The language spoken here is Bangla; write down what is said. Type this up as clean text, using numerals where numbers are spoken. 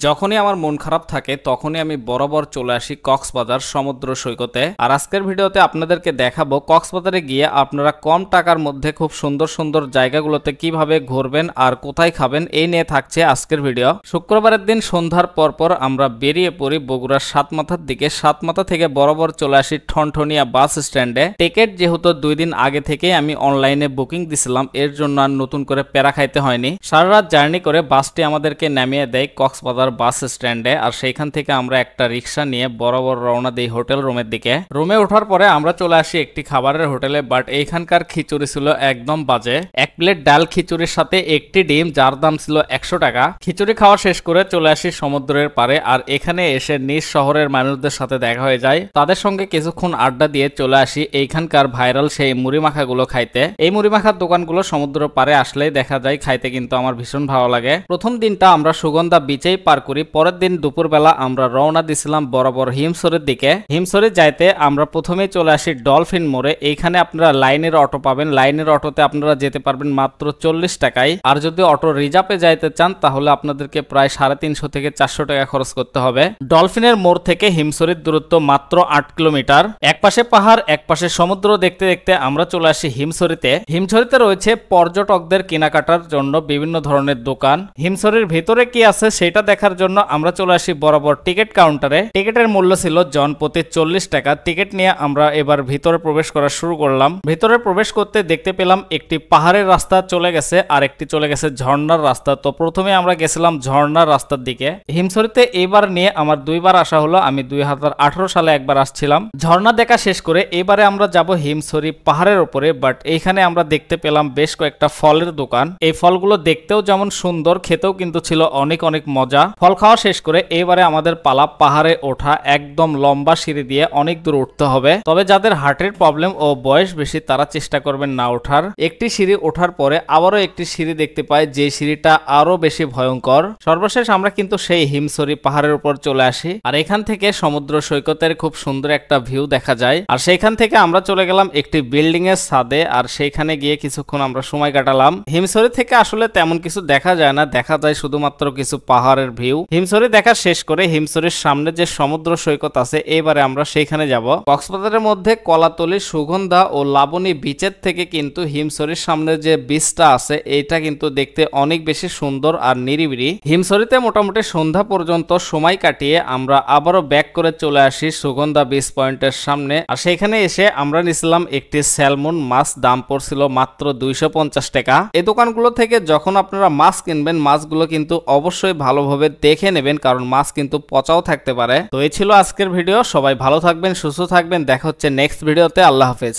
যখনই আমার মন খারাপ থাকে তখনই আমি বরাবর চলে আসি কক্সবাজার সমুদ্র সৈকতে। আর আজকের ভিডিওতে আপনাদেরকে দেখাবো কক্সবাজারে গিয়ে আপনারা কম টাকার মধ্যে খুব সুন্দর সুন্দর জায়গাগুলোতে কিভাবে ঘুরবেন আর কোথায় খাবেন, এই নিয়ে থাকছে আজকের ভিডিও। শুক্রবারের দিন সন্ধ্যার পরপর আমরা বেরিয়ে পড়ি বগুড়ার সাতমাথার দিকে। সাতমাথা থেকে বরাবর চলে আসি ঠনঠনিয়া বাস স্ট্যান্ডে। টিকিট যেহেতু 2 দিন আগে থেকেই আমি অনলাইনে বুকিং দিছিলাম, এর জন্য আর নতুন করে প্যারা খাইতে হয়নি। সারা রাত জার্নি করে বাসটি আমাদেরকে নামিয়ে দেয় কক্সবাজার বাস স্ট্যান্ডে। আর সেইখান থেকে আমরা একটা রিক্সা নিয়ে বরাবর রওনা দিই হোটেল রুমের দিকে। রুমে ওঠার পরে আমরা চলে আসি একটি খাবারের হোটেলে, বাট এইখানকার খিচুড়ি ছিল একদম বাজে। 1 প্লেট ডাল খিচুড়ির সাথে একটি ডিম, যার দাম ছিল 100 টাকা। খিচুড়ি খাওয়া শেষ করে চলে আসি সমুদ্রের পারে। আর এখানে এসে নিজ শহরের মানুষদের সাথে দেখা হয়ে যায়, তাদের সঙ্গে কিছুক্ষণ আড্ডা দিয়ে চলে আসি এইখানকার ভাইরাল সেই মুড়ি মাখাগুলো খাইতে। এই মুড়ি মাখার দোকানগুলো সমুদ্র পারে আসলেই দেখা যায়, খাইতে কিন্তু আমার ভীষণ ভালো লাগে। প্রথম দিনটা আমরা সুগন্ধা বিচেই পার করি। পরের দিন দুপুরবেলা আমরা রওনা দিছিলাম বরাবর হিমছড়ির দিকে। হিমছড়ি যাইতে আমরা প্রথমেই চলে আসি ডলফিন মোড়ে। এইখানে আপনারা লাইনের অটো পাবেন। লাইনের অটোতে আপনারা যেতে পারবেন মাত্র 40 টাকায়। আর যদি অটো রিজার্ভে যাইতে চান তাহলে আপনাদেরকে প্রায় 350 থেকে 400 টাকা খরচ করতে হবে। ডলফিনের মোড় থেকে হিমছড়ির দূরত্ব মাত্র 8 কিলোমিটার। এক পাশে পাহাড়, এক পাশে সমুদ্র দেখতে দেখতে আমরা চলে আসি হিমছড়িতে। হিমছড়িতে রয়েছে পর্যটকদের কেনাকাটার জন্য বিভিন্ন ধরনের দোকান। হিমছড়ির ভিতরে কি আছে সেটা দেখার জন্য আমরা চলে আসি বরাবর টিকিট কাউন্টারে। টিকিটের মূল্য ছিল জনপ্রতি 40 টাকা। টিকিট নিয়ে আমরা এবার ভিতরে প্রবেশ করা শুরু করলাম। ভিতরে প্রবেশ করতে দেখতে পেলাম একটি পাহাড়ের রাস্তা চলে গেছে আর একটি চলে গেছে ঝর্ণার রাস্তা। তো প্রথমে আমরা গেছিলাম ঝর্ণার রাস্তার দিকে। হিমছড়িতে এবার নিয়ে আমার 2 বার আসা হলো। আমি 2018 সালে একবার আসছিলাম। ঝর্ণা দেখা শেষ করে এবারে আমরা যাব হিমছড়ি পাহাড়ের উপরে। বাট এইখানে আমরা দেখতে পেলাম বেশ কয়েকটা ফলের দোকান। এই ফলগুলো দেখতেও যেমন সুন্দর, খেতেও কিন্তু ছিল অনেক অনেক মজা। ফল খাওয়া শেষ করে এবারে আমাদের পালা পাহাড়ে ওঠা। একদম লম্বা সিঁড়ি দিয়ে অনেক দূর উঠতে হবে। তবে যাদের হার্টের প্রবলেম ও বয়স বেশি তারা চেষ্টা করবেন না ওঠার। একটি সিঁড়ি ওঠার পরে আবারও একটি সিঁড়ি দেখতে পাই, যে সিঁড়িটা আরো বেশি ভয়ঙ্কর। সর্বশেষ আমরা কিন্তু সেই হিমছড়ি পাহাড়ের উপর চলে আসি। আর এখান থেকে সমুদ্র সৈকতের খুব সুন্দর একটা ভিউ দেখা যায়। আর সেইখান থেকে আমরা চলে গেলাম একটি বিল্ডিং এর ছাদে। আর সেইখানে গিয়ে কিছুক্ষণ আমরা সময় কাটালাম। হিমছড়ি থেকে আসলে তেমন কিছু দেখা যায় না, দেখা যায় শুধুমাত্র কিছু পাহাড়ের ভিউ। হিমছড়ি দেখা শেষ করে হিমছড়ির সামনে যে সমুদ্র সৈকত আছে এবারে আমরা সেইখানে যাব। কক্সবাজারের মধ্যে কলাতলি, সুগন্ধা ও লাবণী বিচের থেকে কিন্তু হিমছড়ির সামনে যে বিচটা আছে এইটা কিন্তু দেখতে অনেক বেশি সুন্দর আর নিরিবিলি। হিমছড়িতে মোটামুটি সন্ধ্যা পর্যন্ত সময় কাটিয়ে আমরা আবারও ব্যাক করে চলে আসি সুগন্ধা বিচ পয়েন্টের সামনে। আর সেখানে এসে আমরা নিছিলাম একটি স্যালমন মাছ। দাম পড়ছিল মাত্র 250 টাকা। এই দোকানগুলো থেকে যখন আপনারা মাছ কিনবেন মাছগুলো কিন্তু অবশ্যই ভালোভাবে দেখে নেবেন, কারণ মাছ কিন্তু পচাও থাকতে পারে। তো এই ছিল আজকের ভিডিও। সবাই ভালো থাকবেন, সুস্থ থাকবেন। দেখা হচ্ছে নেক্সট ভিডিওতে। আল্লাহ হাফেজ।